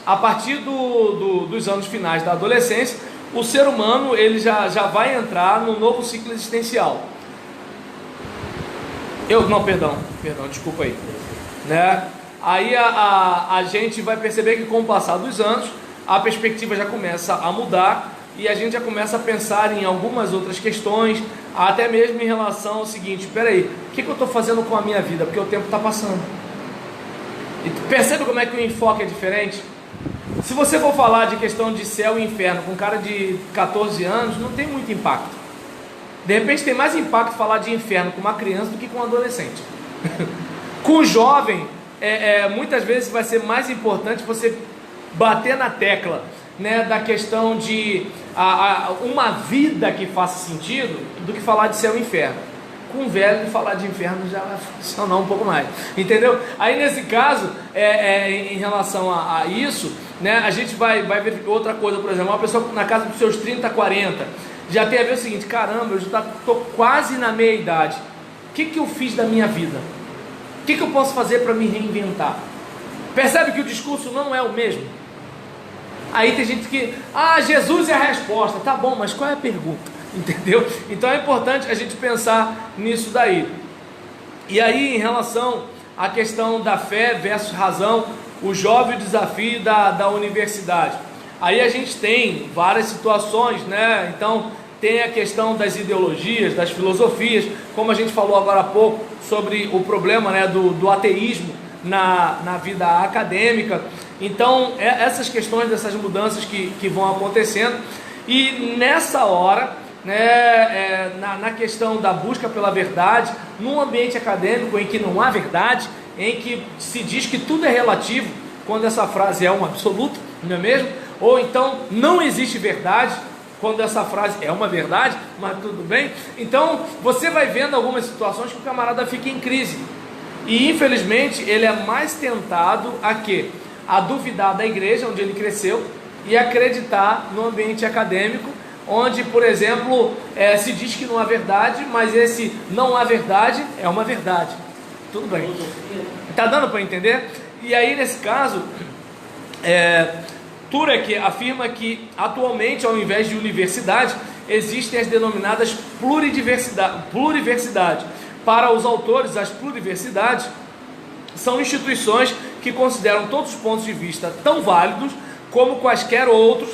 A partir dos anos finais da adolescência, o ser humano ele já vai entrar num novo ciclo existencial. Perdão, desculpa aí, né? Aí a gente vai perceber que com o passar dos anos, a perspectiva já começa a mudar e a gente já começa a pensar em algumas outras questões, até mesmo em relação ao seguinte: peraí, o que eu estou fazendo com a minha vida? Porque o tempo está passando. E percebe como é que o enfoque é diferente? Se você for falar de questão de céu e inferno com um cara de 14 anos, não tem muito impacto. De repente tem mais impacto falar de inferno com uma criança do que com um adolescente. Com o jovem, muitas vezes vai ser mais importante você bater na tecla, né, da questão de uma vida que faça sentido, do que falar de céu e inferno. Com o velho, falar de inferno já vai funcionar um pouco mais, entendeu? Aí nesse caso, em relação a isso, né, a gente vai ver outra coisa. Por exemplo, uma pessoa na casa dos seus 30, 40, já tem a ver o seguinte: caramba, eu já estou quase na meia idade, o que eu fiz da minha vida? O que eu posso fazer para me reinventar? Percebe que o discurso não é o mesmo? Aí tem gente que, Jesus é a resposta. Tá bom, mas qual é a pergunta? Entendeu? Então é importante a gente pensar nisso daí. E aí, em relação à questão da fé versus razão, o jovem desafio da universidade. Aí a gente tem várias situações, né? Então tem a questão das ideologias, das filosofias, como a gente falou agora há pouco sobre o problema, né, do ateísmo na vida acadêmica. Então essas questões, dessas mudanças que vão acontecendo, e nessa hora, né, na questão da busca pela verdade, num ambiente acadêmico em que não há verdade, em que se diz que tudo é relativo, quando essa frase é um absoluto, não é mesmo? Ou então não existe verdade, quando essa frase é uma verdade, mas tudo bem. Então você vai vendo algumas situações que o camarada fica em crise, e infelizmente ele é mais tentado a duvidar da igreja onde ele cresceu e acreditar no ambiente acadêmico, onde, por exemplo, se diz que não há verdade, mas esse não há verdade é uma verdade. Tudo bem, está dando para entender? E aí nesse caso, Turek afirma que atualmente, ao invés de universidade, existem as denominadas pluriversidade. Para os autores, as pluriversidades são instituições que consideram todos os pontos de vista tão válidos como quaisquer outros,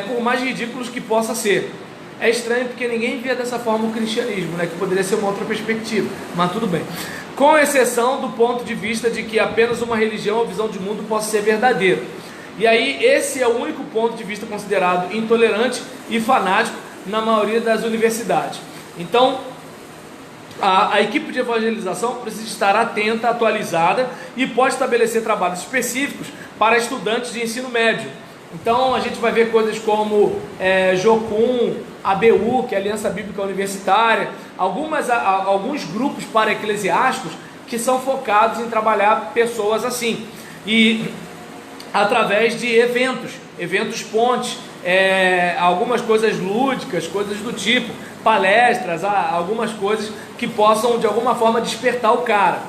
por mais ridículos que possa ser. É estranho porque ninguém via dessa forma o cristianismo, né, que poderia ser uma outra perspectiva, mas tudo bem. Com exceção do ponto de vista de que apenas uma religião ou visão de mundo possa ser verdadeira. E aí esse é o único ponto de vista considerado intolerante e fanático na maioria das universidades. Então a equipe de evangelização precisa estar atenta, atualizada, e pode estabelecer trabalhos específicos para estudantes de ensino médio. Então a gente vai ver coisas como Jocum, ABU, que é a Aliança Bíblica Universitária, alguns grupos para-eclesiásticos que são focados em trabalhar pessoas assim, e através de eventos pontes, algumas coisas lúdicas, coisas do tipo, palestras, algumas coisas que possam de alguma forma despertar o cara.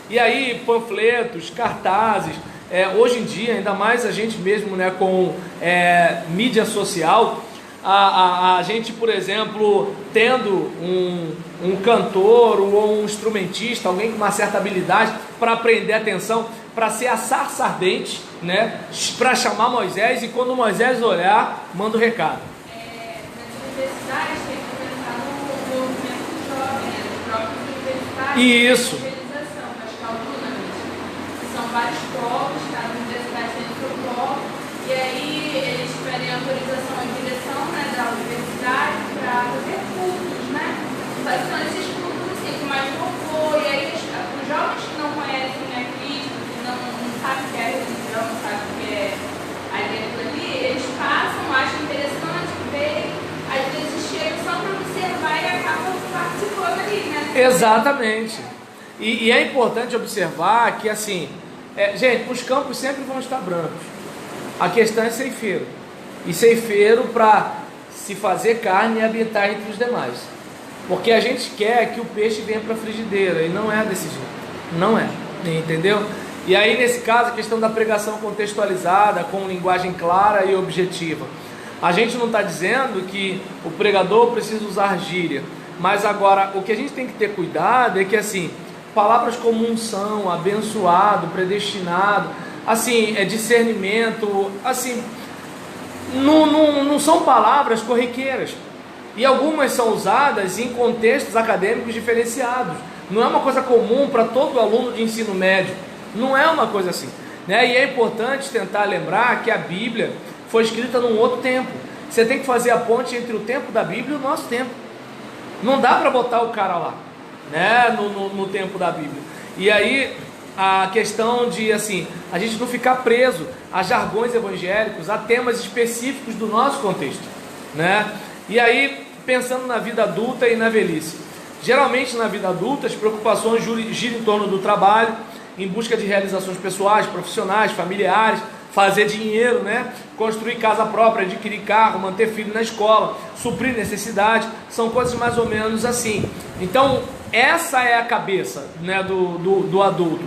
E aí panfletos, cartazes, hoje em dia, ainda mais a gente mesmo, né, com mídia social, a gente, por exemplo, tendo um cantor ou um instrumentista, alguém com uma certa habilidade para prender a atenção, para ser a sarça ardente, né, para chamar Moisés, e quando Moisés olhar, manda o recado. Nas universidades tem que pensar no movimento jovem, né, dos próprios universitários. Isso. Evangelização, acho que que são vários povos, cada universidade tem seu povo, e aí eles pedem autorização à direção, né, da universidade para fazer cultos, né? Só que são esses cultos assim, com mais louvor, e aí os jovens que não conhecem a Cristo, que não sabem o que é religião, não sabem o que é aquilo ali, eles passam, acham interessante, veem, às vezes chegam só para observar e acabam participando ali, né? Exatamente. E é importante observar que, assim, gente, os campos sempre vão estar brancos. A questão é ceifeiro. E ceifeiro para se fazer carne e habitar entre os demais. Porque a gente quer que o peixe venha para a frigideira, e não é desse jeito. Não é, entendeu? E aí, nesse caso, a questão da pregação contextualizada, com linguagem clara e objetiva. A gente não está dizendo que o pregador precisa usar gíria, mas agora o que a gente tem que ter cuidado é que, assim, palavras como unção, abençoado, predestinado, assim, discernimento, assim, não são palavras corriqueiras. E algumas são usadas em contextos acadêmicos diferenciados. Não é uma coisa comum para todo aluno de ensino médio. Não é uma coisa assim, né? E é importante tentar lembrar que a Bíblia foi escrita num outro tempo. Você tem que fazer a ponte entre o tempo da Bíblia e o nosso tempo. Não dá para botar o cara lá, né? No tempo da Bíblia. E aí a questão de, assim, a gente não ficar preso a jargões evangélicos, a temas específicos do nosso contexto, né? E aí, pensando na vida adulta e na velhice. Geralmente na vida adulta as preocupações giram em torno do trabalho, em busca de realizações pessoais, profissionais, familiares, fazer dinheiro, né? Construir casa própria, adquirir carro, manter filho na escola, suprir necessidade, são coisas mais ou menos assim. Então, essa é a cabeça, né, do adulto.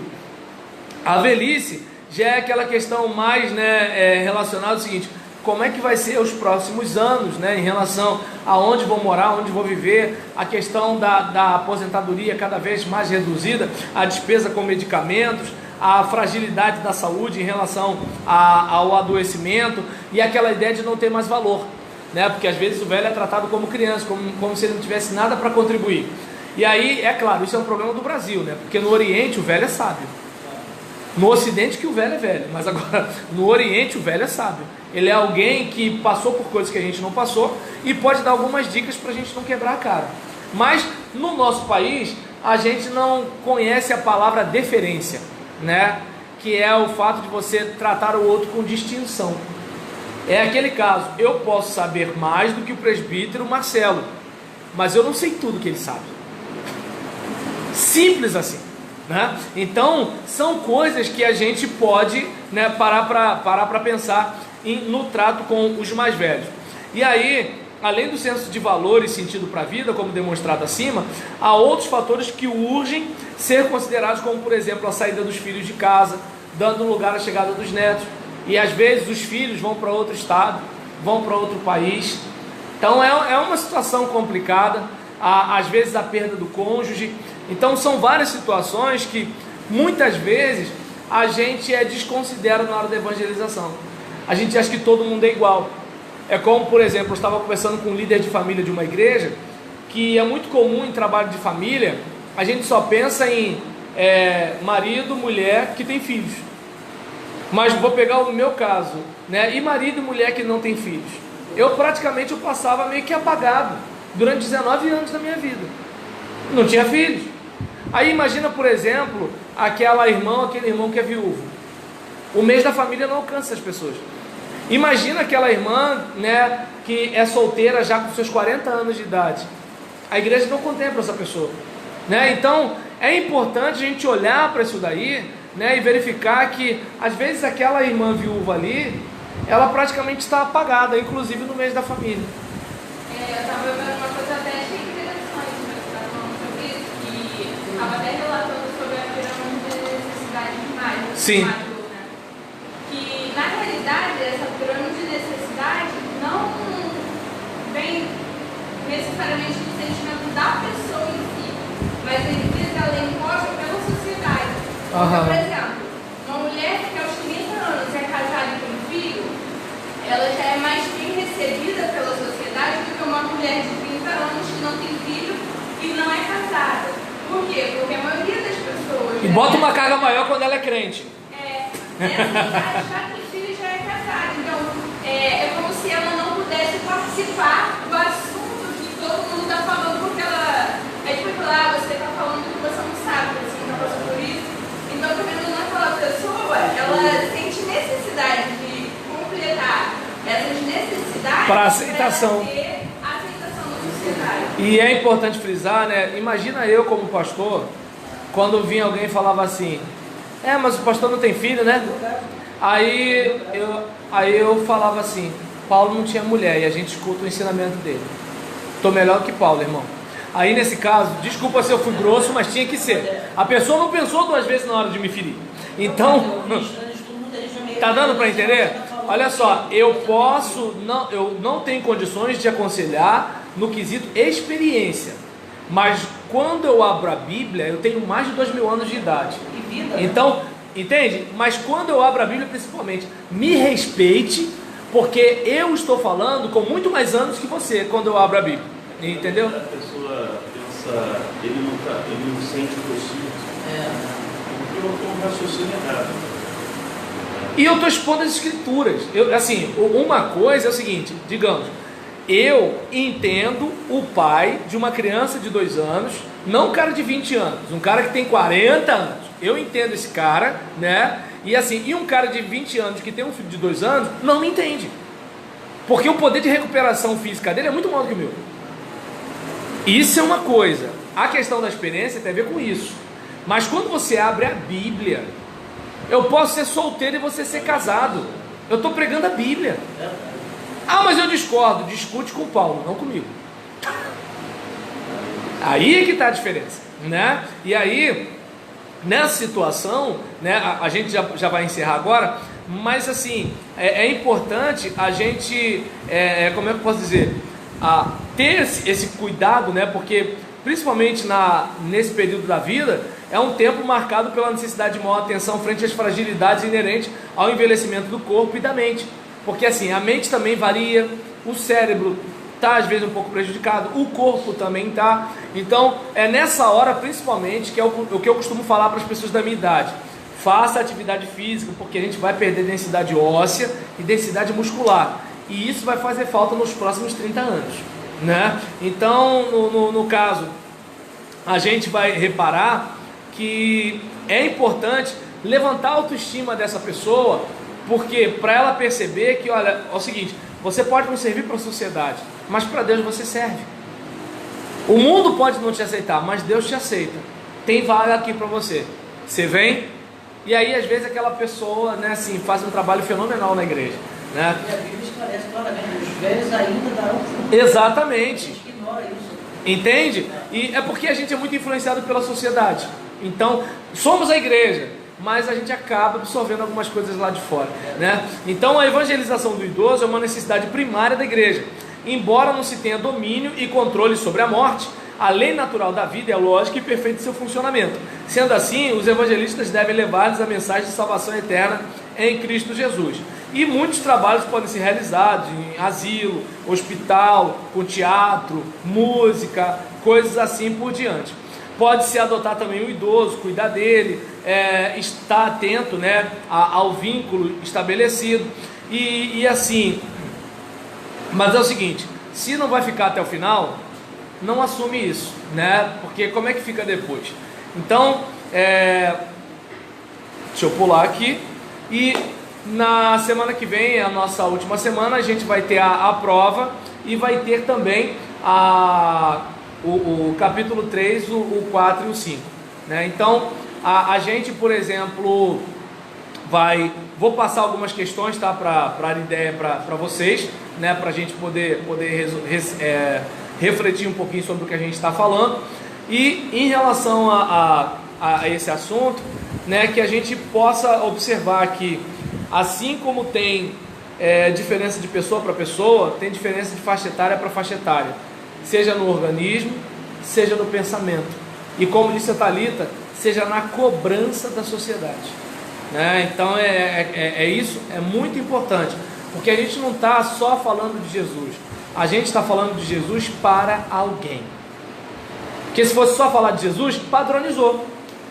A velhice já é aquela questão mais, né, relacionada ao seguinte: como é que vai ser os próximos anos, né, em relação a onde vou morar, onde vou viver, a questão da aposentadoria cada vez mais reduzida, a despesa com medicamentos, a fragilidade da saúde em relação ao adoecimento e aquela ideia de não ter mais valor, né, porque às vezes o velho é tratado como criança, como se ele não tivesse nada para contribuir. E aí, é claro, isso é um problema do Brasil, né, porque no Oriente o velho é sábio. No Ocidente que o velho é velho, mas agora no Oriente o velho é sábio. Ele é alguém que passou por coisas que a gente não passou e pode dar algumas dicas para a gente não quebrar a cara. Mas no nosso país a gente não conhece a palavra deferência, né? Que é o fato de você tratar o outro com distinção. É aquele caso: eu posso saber mais do que o presbítero Marcelo, mas eu não sei tudo que ele sabe. Simples assim, né? Então são coisas que a gente pode, né, parar para pensar no trato com os mais velhos. E aí, além do senso de valor e sentido para a vida, como demonstrado acima, há outros fatores que urgem ser considerados, como por exemplo a saída dos filhos de casa, dando lugar à chegada dos netos. E às vezes os filhos vão para outro estado, vão para outro país. Então é uma situação complicada. Às vezes a perda do cônjuge. Então são várias situações que muitas vezes a gente desconsidera na hora da evangelização. A gente acha que todo mundo é igual. É como, por exemplo, eu estava conversando com um líder de família de uma igreja, que é muito comum em trabalho de família, a gente só pensa em marido, mulher que tem filhos. Mas vou pegar o meu caso, né? E marido e mulher que não tem filhos. Eu passava meio que apagado durante 19 anos da minha vida. Não tinha filhos. Aí imagina, por exemplo, aquele irmão que é viúvo. O mês da família não alcança essas pessoas. Imagina aquela irmã, né, que é solteira já com seus 40 anos de idade. A igreja não contempla essa pessoa, né? Então é importante a gente olhar para isso daí, né, e verificar que às vezes aquela irmã viúva ali, ela praticamente está apagada, inclusive no mês da família. Eu estava vendo uma coisa até interessante, mas você está falando sobre isso, que estava até relatando sobre a pirâmide de necessidade de imagem. Sim. Que na realidade essa pirâmide de necessidade não vem necessariamente do sentimento da pessoa em si, mas ela é imposta pela sociedade. Então, por exemplo, uma mulher que aos 30 anos é casada e tem um filho, ela já é mais bem recebida pela sociedade do que uma mulher de 30 anos que não tem filho e não é casada. Por quê? Porque a maioria das pessoas... E bota uma carga maior quando ela é crente. Já tem filho e já é casada. Então, é como se ela não pudesse participar do assunto que todo mundo está falando, porque ela... É tipo falar, você está falando que você não sabe, você não passou por isso. Então, também naquela pessoa, ela sente necessidade de completar essas necessidades para aceitação. Ter aceitação da sociedade. E é importante frisar, né? Imagina eu como pastor, quando vinha alguém e falava assim: mas o pastor não tem filho, né? Aí eu falava assim: Paulo não tinha mulher, e a gente escuta o ensinamento dele. Estou melhor que Paulo, irmão. Aí nesse caso, desculpa se eu fui grosso, mas tinha que ser. A pessoa não pensou duas vezes na hora de me ferir. Então, tá dando para entender? Olha só, eu não tenho condições de aconselhar no quesito experiência, mas quando eu abro a Bíblia, eu tenho mais de 2000 anos de idade. Então, entende? Mas quando eu abro a Bíblia, principalmente, me respeite, porque eu estou falando com muito mais anos que você quando eu abro a Bíblia. Entendeu? A pessoa pensa, ele não sente o que eu sinto. Porque eu estou um raciocínio errado. E eu estou expondo as escrituras. Uma coisa é o seguinte, digamos, eu entendo o pai de uma criança de 2 anos, não um cara de 20 anos, um cara que tem 40 anos. Eu entendo esse cara, né? E um cara de 20 anos que tem um filho de 2 anos, não me entende. Porque o poder de recuperação física dele é muito maior do que o meu. Isso é uma coisa. A questão da experiência tem a ver com isso. Mas quando você abre a Bíblia, eu posso ser solteiro e você ser casado. Eu estou pregando a Bíblia. Ah, mas eu discordo. Discute com Paulo, não comigo. Aí é que está a diferença, né? E aí, nessa situação, né, a gente já vai encerrar agora, mas assim, é importante a gente, como é que eu posso dizer, ter esse cuidado, né? Porque principalmente nesse período da vida, é um tempo marcado pela necessidade de maior atenção frente às fragilidades inerentes ao envelhecimento do corpo e da mente. Porque assim, a mente também varia, o cérebro está às vezes um pouco prejudicado, o corpo também está. Então, é nessa hora principalmente que é o que eu costumo falar para as pessoas da minha idade. Faça atividade física, porque a gente vai perder densidade óssea e densidade muscular. E isso vai fazer falta nos próximos 30 anos, né? Então, no caso, a gente vai reparar que é importante levantar a autoestima dessa pessoa, porque para ela perceber que, olha, é o seguinte, você pode não servir para a sociedade, mas para Deus você serve. O mundo pode não te aceitar, mas Deus te aceita. Tem vaga aqui para você. Você vem, e aí às vezes aquela pessoa, né, assim, faz um trabalho fenomenal na igreja, né? E a Bíblia esclarece claramente, os velhos ainda darão fruto. Exatamente. A gente ignora isso. Entende? E é porque a gente é muito influenciado pela sociedade. Então, somos a igreja, mas a gente acaba absorvendo algumas coisas lá de fora, né? Então, a evangelização do idoso é uma necessidade primária da igreja. Embora não se tenha domínio e controle sobre a morte, a lei natural da vida é lógica e perfeita em seu funcionamento. Sendo assim, os evangelistas devem levar-lhes a mensagem de salvação eterna em Cristo Jesus. E muitos trabalhos podem ser realizados em asilo, hospital, com teatro, música, coisas assim por diante. Pode-se adotar também o idoso, cuidar dele, estar atento, né, ao vínculo estabelecido. E assim, mas é o seguinte, se não vai ficar até o final, não assume isso, né? Porque como é que fica depois? Então, deixa eu pular aqui. E na semana que vem, a nossa última semana, a gente vai ter a prova e vai ter também o capítulo 3, o 4 e o 5, né? Então, a gente, por exemplo, vou passar algumas questões, tá, para dar ideia para vocês, né, para a gente poder refletir um pouquinho sobre o que a gente está falando. E em relação a esse assunto, né, que a gente possa observar que, assim como tem diferença de pessoa para pessoa, tem diferença de faixa etária para faixa etária, seja no organismo, seja no pensamento, e como disse a Thalita, seja na cobrança da sociedade, né? Então isso é muito importante, porque a gente não está só falando de Jesus, a gente está falando de Jesus para alguém. Porque se fosse só falar de Jesus, padronizou.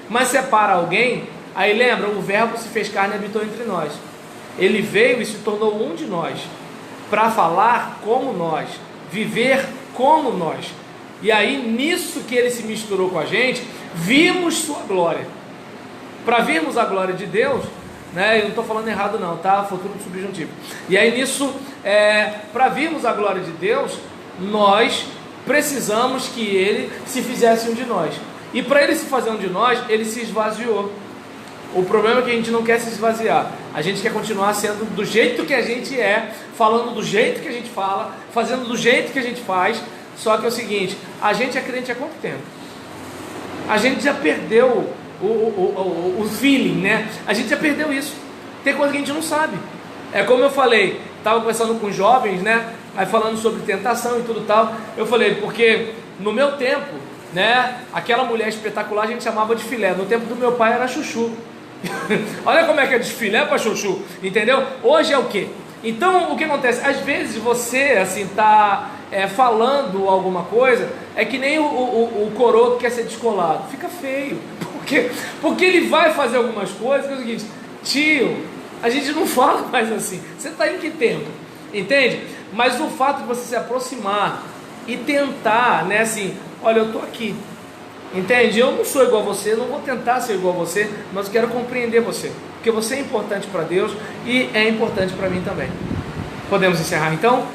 Mas se é para alguém, aí lembra, o verbo se fez carne e habitou entre nós. Ele veio e se tornou um de nós, para falar como nós, viver como nós. E aí, nisso que ele se misturou com a gente, vimos sua glória. Para vermos a glória de Deus, né, eu não estou falando errado não, tá? Futuro subjuntivo. E aí nisso, para vermos a glória de Deus, nós precisamos que ele se fizesse um de nós. E para ele se fazer um de nós, ele se esvaziou. O problema é que a gente não quer se esvaziar. A gente quer continuar sendo do jeito que a gente é, falando do jeito que a gente fala, fazendo do jeito que a gente faz. Só que é o seguinte, a gente é crente há quanto tempo? A gente já perdeu o feeling, né? A gente já perdeu isso. Tem coisa que a gente não sabe. É como eu falei, estava conversando com jovens, né? Aí falando sobre tentação e tudo tal. Eu falei, porque no meu tempo, né? Aquela mulher espetacular a gente chamava de filé. No tempo do meu pai era chuchu. Olha como é que é de filé para chuchu, entendeu? Hoje é o quê? Então o que acontece? Às vezes você assim tá falando alguma coisa, é que nem o coroa que quer ser descolado, fica feio. Porque ele vai fazer algumas coisas que é o seguinte: tio, a gente não fala mais assim. Você está em que tempo? Entende? Mas o fato de você se aproximar e tentar, né, assim, olha, eu estou aqui, entende? Eu não sou igual a você, não vou tentar ser igual a você, mas eu quero compreender você, porque você é importante para Deus e é importante para mim também. Podemos encerrar então?